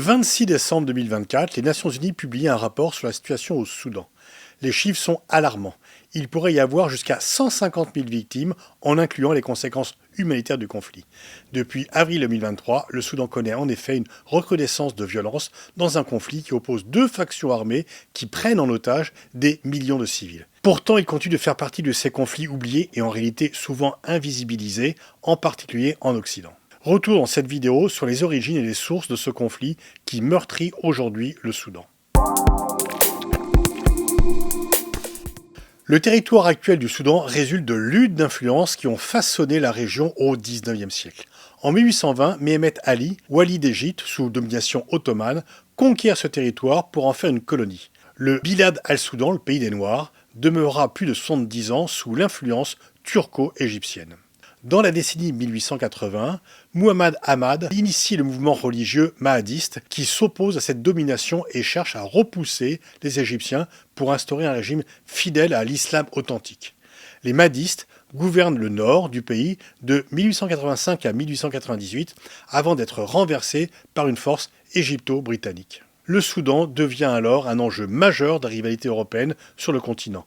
26 décembre 2024, les Nations Unies publiaient un rapport sur la situation au Soudan. Les chiffres sont alarmants. Il pourrait y avoir jusqu'à 150 000 victimes, en incluant les conséquences humanitaires du conflit. Depuis avril 2023, le Soudan connaît en effet une recrudescence de violence dans un conflit qui oppose deux factions armées qui prennent en otage des millions de civils. Pourtant, il continue de faire partie de ces conflits oubliés et en réalité souvent invisibilisés, en particulier en Occident. Retour dans cette vidéo sur les origines et les sources de ce conflit qui meurtrit aujourd'hui le Soudan. Le territoire actuel du Soudan résulte de luttes d'influence qui ont façonné la région au XIXe siècle. En 1820, Mehemet Ali, wali d'Égypte sous domination ottomane, conquiert ce territoire pour en faire une colonie. Le Bilad al-Soudan, le pays des Noirs, demeurera plus de 70 ans sous l'influence turco-égyptienne. Dans la décennie 1880, Muhammad Ahmad initie le mouvement religieux mahadiste qui s'oppose à cette domination et cherche à repousser les Égyptiens pour instaurer un régime fidèle à l'islam authentique. Les mahadistes gouvernent le nord du pays de 1885 à 1898 avant d'être renversés par une force égypto-britannique. Le Soudan devient alors un enjeu majeur de la rivalité européenne sur le continent.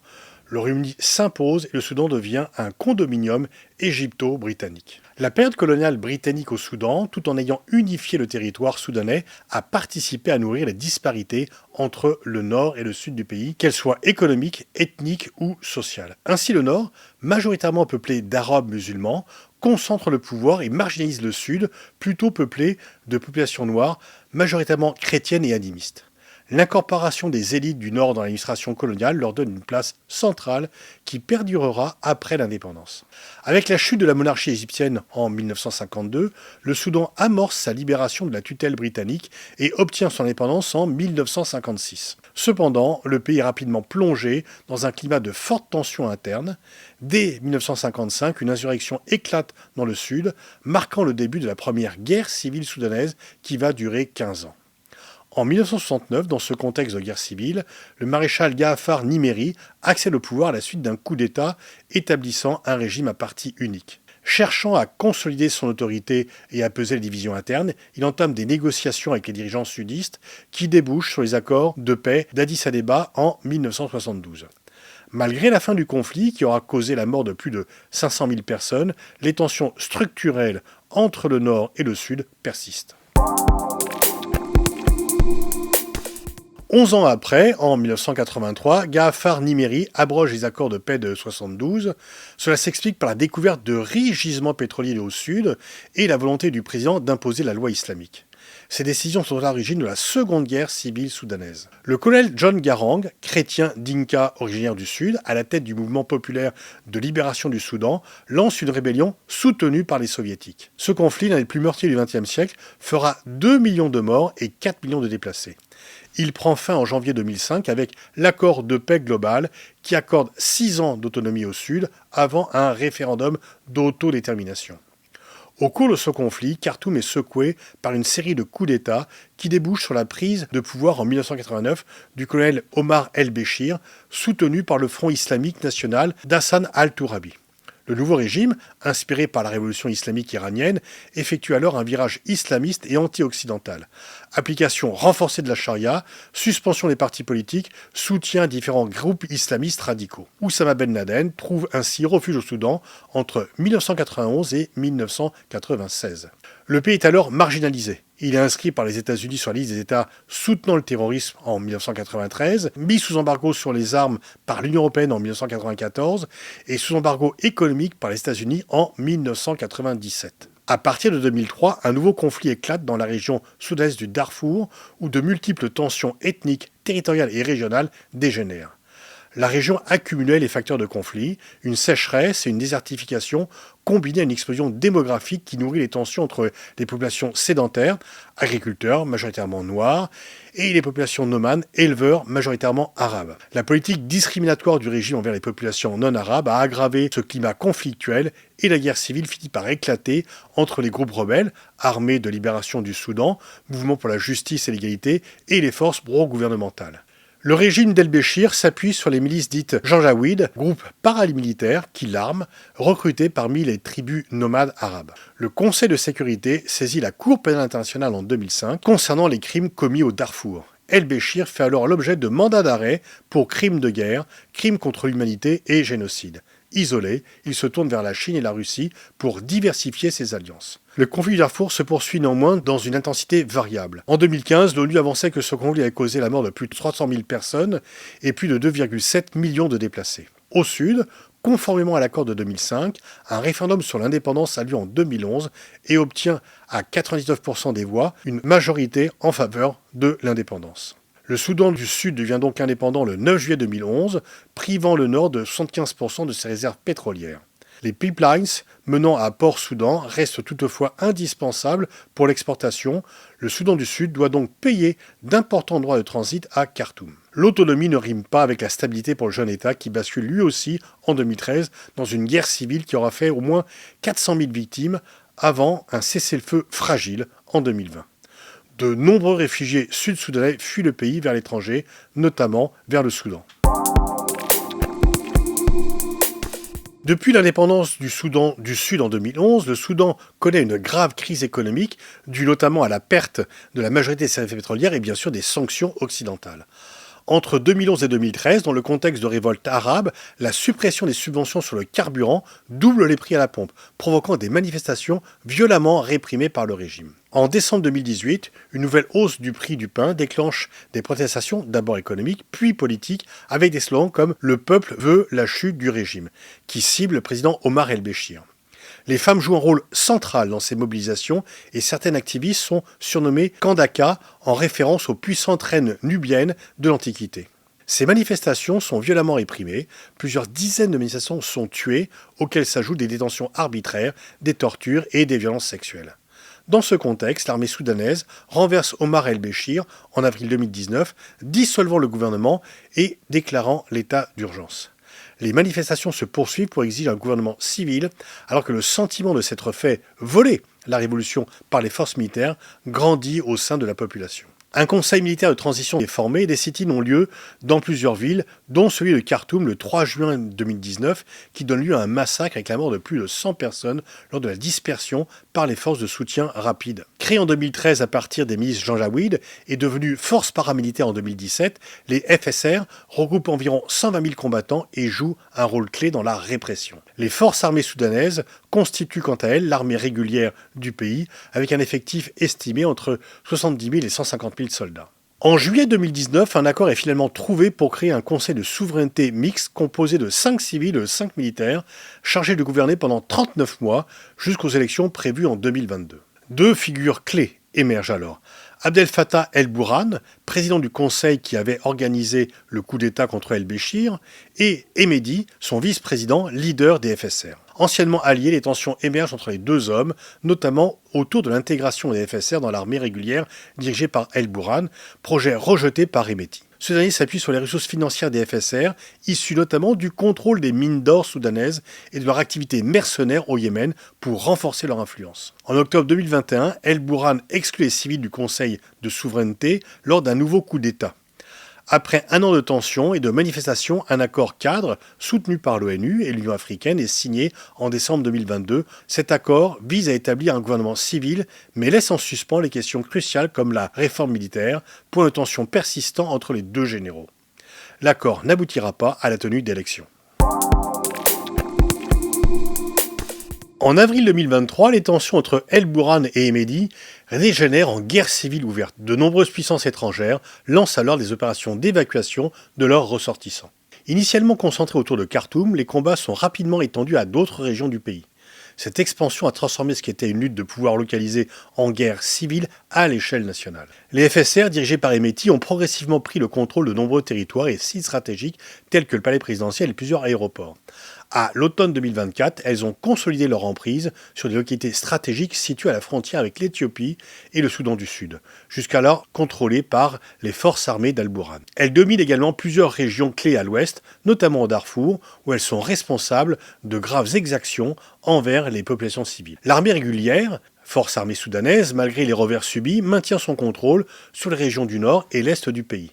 Le Royaume-Uni s'impose et le Soudan devient un condominium égypto-britannique. La période coloniale britannique au Soudan, tout en ayant unifié le territoire soudanais, a participé à nourrir les disparités entre le nord et le sud du pays, qu'elles soient économiques, ethniques ou sociales. Ainsi, le nord, majoritairement peuplé d'Arabes musulmans, concentre le pouvoir et marginalise le sud, plutôt peuplé de populations noires, majoritairement chrétiennes et animistes. L'incorporation des élites du Nord dans l'administration coloniale leur donne une place centrale qui perdurera après l'indépendance. Avec la chute de la monarchie égyptienne en 1952, le Soudan amorce sa libération de la tutelle britannique et obtient son indépendance en 1956. Cependant, le pays est rapidement plongé dans un climat de forte tension interne. Dès 1955, une insurrection éclate dans le sud, marquant le début de la première guerre civile soudanaise qui va durer 15 ans. En 1969, dans ce contexte de guerre civile, le maréchal Gaafar Nimeri accède au pouvoir à la suite d'un coup d'État établissant un régime à parti unique. Cherchant à consolider son autorité et à peser les divisions internes, il entame des négociations avec les dirigeants sudistes qui débouchent sur les accords de paix d'Addis Abeba en 1972. Malgré la fin du conflit, qui aura causé la mort de plus de 500 000 personnes, les tensions structurelles entre le Nord et le Sud persistent. 11 ans après, en 1983, Gaafar Nimeri abroge les accords de paix de 1972. Cela s'explique par la découverte de riches gisements pétroliers au sud et la volonté du président d'imposer la loi islamique. Ces décisions sont à l'origine de la seconde guerre civile soudanaise. Le colonel John Garang, chrétien dinka originaire du sud, à la tête du mouvement populaire de libération du Soudan, lance une rébellion soutenue par les soviétiques. Ce conflit, l'un des plus meurtriers du XXe siècle, fera 2 millions de morts et 4 millions de déplacés. Il prend fin en janvier 2005 avec l'accord de paix global qui accorde 6 ans d'autonomie au Sud avant un référendum d'autodétermination. Au cours de ce conflit, Khartoum est secoué par une série de coups d'État qui débouchent sur la prise de pouvoir en 1989 du colonel Omar el-Béchir, soutenu par le Front islamique national d'Hassan al-Tourabi. Le nouveau régime, inspiré par la révolution islamique iranienne, effectue alors un virage islamiste et anti-occidental. Application renforcée de la charia, suspension des partis politiques, soutien à différents groupes islamistes radicaux. Oussama Ben Laden trouve ainsi refuge au Soudan entre 1991 et 1996. Le pays est alors marginalisé. Il est inscrit par les États-Unis sur la liste des États soutenant le terrorisme en 1993, mis sous embargo sur les armes par l'Union européenne en 1994 et sous embargo économique par les États-Unis en 1997. À partir de 2003, un nouveau conflit éclate dans la région sud-est du Darfour où de multiples tensions ethniques, territoriales et régionales dégénèrent. La région accumulait les facteurs de conflit, une sécheresse et une désertification combinées à une explosion démographique qui nourrit les tensions entre les populations sédentaires, agriculteurs majoritairement noirs, et les populations nomades, éleveurs majoritairement arabes. La politique discriminatoire du régime envers les populations non arabes a aggravé ce climat conflictuel et la guerre civile finit par éclater entre les groupes rebelles, Armée de libération du Soudan, Mouvement pour la justice et l'égalité, et les forces pro-gouvernementales. Le régime d'El-Béchir s'appuie sur les milices dites Janjaouid, groupe paramilitaire qui l'arme, recruté parmi les tribus nomades arabes. Le Conseil de sécurité saisit la Cour pénale internationale en 2005 concernant les crimes commis au Darfour. El-Béchir fait alors l'objet de mandats d'arrêt pour crimes de guerre, crimes contre l'humanité et génocide. Isolé, il se tourne vers la Chine et la Russie pour diversifier ses alliances. Le conflit du Darfour se poursuit néanmoins dans une intensité variable. En 2015, l'ONU avançait que ce conflit avait causé la mort de plus de 300 000 personnes et plus de 2,7 millions de déplacés. Au sud, conformément à l'accord de 2005, un référendum sur l'indépendance a lieu en 2011 et obtient à 99% des voix une majorité en faveur de l'indépendance. Le Soudan du Sud devient donc indépendant le 9 juillet 2011, privant le Nord de 75% de ses réserves pétrolières. Les pipelines menant à Port-Soudan restent toutefois indispensables pour l'exportation. Le Soudan du Sud doit donc payer d'importants droits de transit à Khartoum. L'autonomie ne rime pas avec la stabilité pour le jeune État qui bascule lui aussi en 2013 dans une guerre civile qui aura fait au moins 400 000 victimes avant un cessez-le-feu fragile en 2020. De nombreux réfugiés sud-soudanais fuient le pays vers l'étranger, notamment vers le Soudan. Depuis l'indépendance du Soudan du Sud en 2011, le Soudan connaît une grave crise économique due notamment à la perte de la majorité des services pétrolières et bien sûr des sanctions occidentales. Entre 2011 et 2013, dans le contexte de révolte arabe, la suppression des subventions sur le carburant double les prix à la pompe, provoquant des manifestations violemment réprimées par le régime. En décembre 2018, une nouvelle hausse du prix du pain déclenche des protestations d'abord économiques, puis politiques, avec des slogans comme « Le peuple veut la chute du régime », qui cible le président Omar El-Béchir. Les femmes jouent un rôle central dans ces mobilisations et certaines activistes sont surnommées Kandaka en référence aux puissantes reines nubiennes de l'Antiquité. Ces manifestations sont violemment réprimées, plusieurs dizaines de manifestations sont tuées, auxquelles s'ajoutent des détentions arbitraires, des tortures et des violences sexuelles. Dans ce contexte, l'armée soudanaise renverse Omar El-Béchir en avril 2019, dissolvant le gouvernement et déclarant l'état d'urgence. Les manifestations se poursuivent pour exiger un gouvernement civil, alors que le sentiment de s'être fait voler la révolution par les forces militaires grandit au sein de la population. Un conseil militaire de transition est formé et des sit-ins ont lieu dans plusieurs villes, dont celui de Khartoum le 3 juin 2019, qui donne lieu à un massacre avec la mort de plus de 100 personnes lors de la dispersion par les forces de soutien rapide. Créé en 2013 à partir des milices Janjaouid et devenu force paramilitaire en 2017, les FSR regroupent environ 120 000 combattants et jouent un rôle clé dans la répression. Les forces armées soudanaises constituent quant à elles l'armée régulière du pays, avec un effectif estimé entre 70 000 et 150 000 soldats. En juillet 2019, un accord est finalement trouvé pour créer un conseil de souveraineté mixte composé de 5 civils et 5 militaires, chargés de gouverner pendant 39 mois jusqu'aux élections prévues en 2022. Deux figures clés émergent alors. Abdel Fattah el-Burhan, président du conseil qui avait organisé le coup d'État contre el-Béchir, et Hemedi, son vice-président, leader des FSR. Anciennement alliés, les tensions émergent entre les deux hommes, notamment autour de l'intégration des FSR dans l'armée régulière dirigée par el-Burhan, projet rejeté par Hemedi. Ce dernier s'appuie sur les ressources financières des FSR, issues notamment du contrôle des mines d'or soudanaises et de leur activité mercenaire au Yémen pour renforcer leur influence. En octobre 2021, el-Burhan exclut les civils du Conseil de souveraineté lors d'un nouveau coup d'État. Après un an de tensions et de manifestations, un accord cadre, soutenu par l'ONU et l'Union africaine, est signé en décembre 2022. Cet accord vise à établir un gouvernement civil, mais laisse en suspens les questions cruciales comme la réforme militaire, point de tension persistant entre les deux généraux. L'accord n'aboutira pas à la tenue d'élections. En avril 2023, les tensions entre el-Burhan et Hemedi dégénèrent en guerre civile ouverte. De nombreuses puissances étrangères lancent alors des opérations d'évacuation de leurs ressortissants. Initialement concentrés autour de Khartoum, les combats sont rapidement étendus à d'autres régions du pays. Cette expansion a transformé ce qui était une lutte de pouvoir localisée en guerre civile à l'échelle nationale. Les FSR, dirigés par Hemedi, ont progressivement pris le contrôle de nombreux territoires et sites stratégiques tels que le palais présidentiel et plusieurs aéroports. À l'automne 2024, elles ont consolidé leur emprise sur des localités stratégiques situées à la frontière avec l'Éthiopie et le Soudan du Sud, jusqu'alors contrôlées par les forces armées d'Al-Burhan. Elles dominent également plusieurs régions clés à l'ouest, notamment au Darfour, où elles sont responsables de graves exactions envers les populations civiles. L'armée régulière, force armée soudanaise, malgré les revers subis, maintient son contrôle sur les régions du nord et l'est du pays.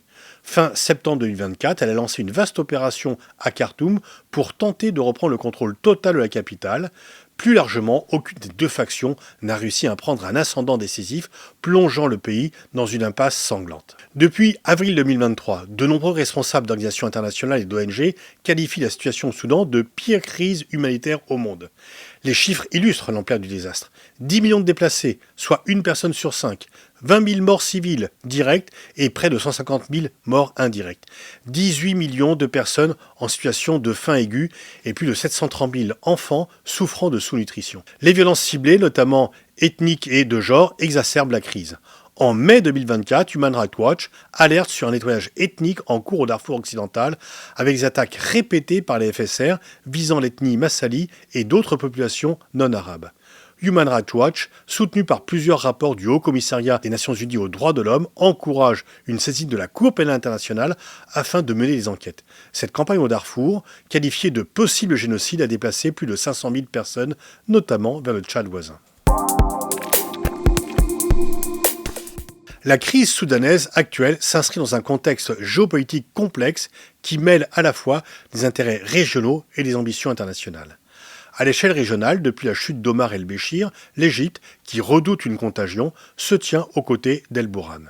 Fin septembre 2024, elle a lancé une vaste opération à Khartoum pour tenter de reprendre le contrôle total de la capitale. Plus largement, aucune des deux factions n'a réussi à prendre un ascendant décisif, plongeant le pays dans une impasse sanglante. Depuis avril 2023, de nombreux responsables d'organisations internationales et d'ONG qualifient la situation au Soudan de pire crise humanitaire au monde. Les chiffres illustrent l'ampleur du désastre. 10 millions de déplacés, soit une personne sur 5, 20 000 morts civiles directes et près de 150 000 morts indirectes. 18 millions de personnes en situation de faim aiguë et plus de 730 000 enfants souffrant de sous-nutrition. Les violences ciblées, notamment ethniques et de genre, exacerbent la crise. En mai 2024, Human Rights Watch alerte sur un nettoyage ethnique en cours au Darfour occidental avec des attaques répétées par les FSR visant l'ethnie Massali et d'autres populations non arabes. Human Rights Watch, soutenu par plusieurs rapports du Haut Commissariat des Nations Unies aux droits de l'homme, encourage une saisine de la Cour pénale internationale afin de mener des enquêtes. Cette campagne au Darfour, qualifiée de possible génocide, a déplacé plus de 500 000 personnes, notamment vers le Tchad voisin. La crise soudanaise actuelle s'inscrit dans un contexte géopolitique complexe qui mêle à la fois des intérêts régionaux et des ambitions internationales. À l'échelle régionale, depuis la chute d'Omar el-Béchir, l'Égypte, qui redoute une contagion, se tient aux côtés d'El-Bourhan.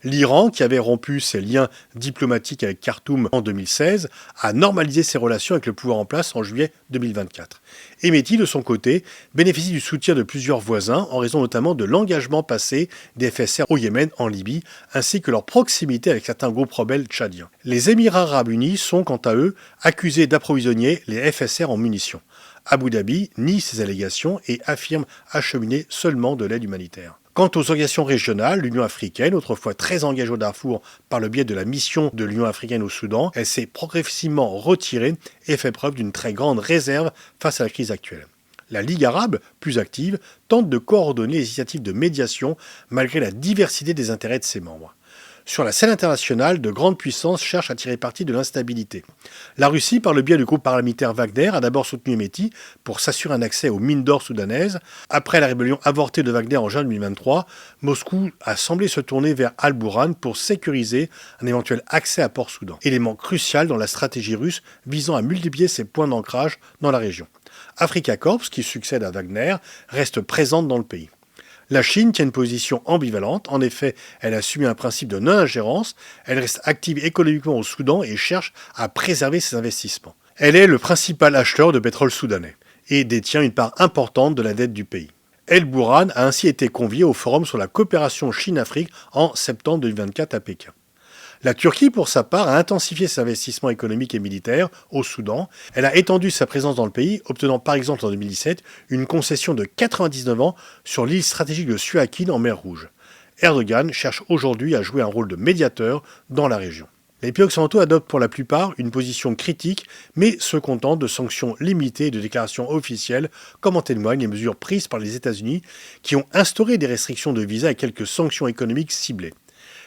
L'Iran, qui avait rompu ses liens diplomatiques avec Khartoum en 2016, a normalisé ses relations avec le pouvoir en place en juillet 2024. Hemeti, de son côté, bénéficie du soutien de plusieurs voisins en raison notamment de l'engagement passé des FSR au Yémen, en Libye, ainsi que leur proximité avec certains groupes rebelles tchadiens. Les Émirats arabes unis sont, quant à eux, accusés d'approvisionner les FSR en munitions. Abu Dhabi nie ces allégations et affirme acheminer seulement de l'aide humanitaire. Quant aux organisations régionales, l'Union africaine, autrefois très engagée au Darfour par le biais de la mission de l'Union africaine au Soudan, elle s'est progressivement retirée et fait preuve d'une très grande réserve face à la crise actuelle. La Ligue arabe, plus active, tente de coordonner les initiatives de médiation malgré la diversité des intérêts de ses membres. Sur la scène internationale, de grandes puissances cherchent à tirer parti de l'instabilité. La Russie, par le biais du groupe paramilitaire Wagner, a d'abord soutenu Hemeti pour s'assurer un accès aux mines d'or soudanaises. Après la rébellion avortée de Wagner en juin 2023, Moscou a semblé se tourner vers Al-Bourhan pour sécuriser un éventuel accès à Port-Soudan, élément crucial dans la stratégie russe visant à multiplier ses points d'ancrage dans la région. Africa Corps, qui succède à Wagner, reste présente dans le pays. La Chine tient une position ambivalente. En effet, elle a subi un principe de non-ingérence. Elle reste active économiquement au Soudan et cherche à préserver ses investissements. Elle est le principal acheteur de pétrole soudanais et détient une part importante de la dette du pays. El-Bourhan a ainsi été convié au forum sur la coopération Chine-Afrique en septembre 2024 à Pékin. La Turquie, pour sa part, a intensifié ses investissements économiques et militaires au Soudan. Elle a étendu sa présence dans le pays, obtenant par exemple en 2017 une concession de 99 ans sur l'île stratégique de Suakin en mer Rouge. Erdogan cherche aujourd'hui à jouer un rôle de médiateur dans la région. Les pays occidentaux adoptent pour la plupart une position critique, mais se contentent de sanctions limitées et de déclarations officielles, comme en témoignent les mesures prises par les États-Unis, qui ont instauré des restrictions de visa et quelques sanctions économiques ciblées.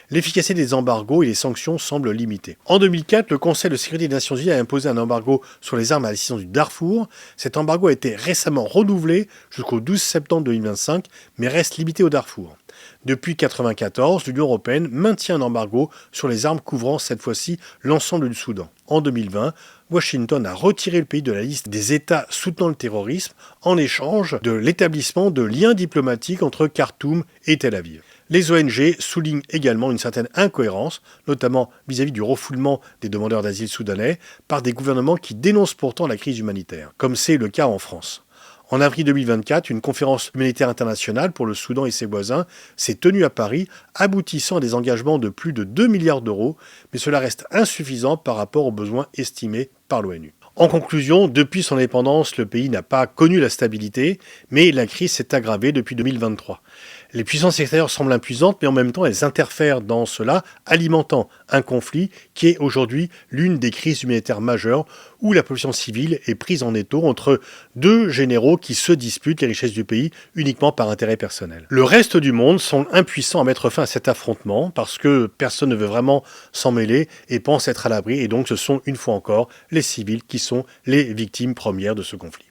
L'efficacité des embargos et les sanctions semblent limitées. En 2004, le Conseil de sécurité des Nations Unies a imposé un embargo sur les armes à destination du Darfour. Cet embargo a été récemment renouvelé jusqu'au 12 septembre 2025, mais reste limité au Darfour. Depuis 1994, l'Union européenne maintient un embargo sur les armes couvrant cette fois-ci l'ensemble du Soudan. En 2020, Washington a retiré le pays de la liste des États soutenant le terrorisme en échange de l'établissement de liens diplomatiques entre Khartoum et Tel Aviv. Les ONG soulignent également une certaine incohérence, notamment vis-à-vis du refoulement des demandeurs d'asile soudanais par des gouvernements qui dénoncent pourtant la crise humanitaire, comme c'est le cas en France. En avril 2024, une conférence humanitaire internationale pour le Soudan et ses voisins s'est tenue à Paris, aboutissant à des engagements de plus de 2 milliards d'euros, mais cela reste insuffisant par rapport aux besoins estimés par l'ONU. En conclusion, depuis son indépendance, le pays n'a pas connu la stabilité, mais la crise s'est aggravée depuis 2023. Les puissances extérieures semblent impuissantes, mais en même temps, elles interfèrent dans cela, alimentant un conflit qui est aujourd'hui l'une des crises humanitaires majeures, où la population civile est prise en étau entre deux généraux qui se disputent les richesses du pays uniquement par intérêt personnel. Le reste du monde semble impuissant à mettre fin à cet affrontement, parce que personne ne veut vraiment s'en mêler et pense être à l'abri, et donc ce sont une fois encore les civils qui sont les victimes premières de ce conflit.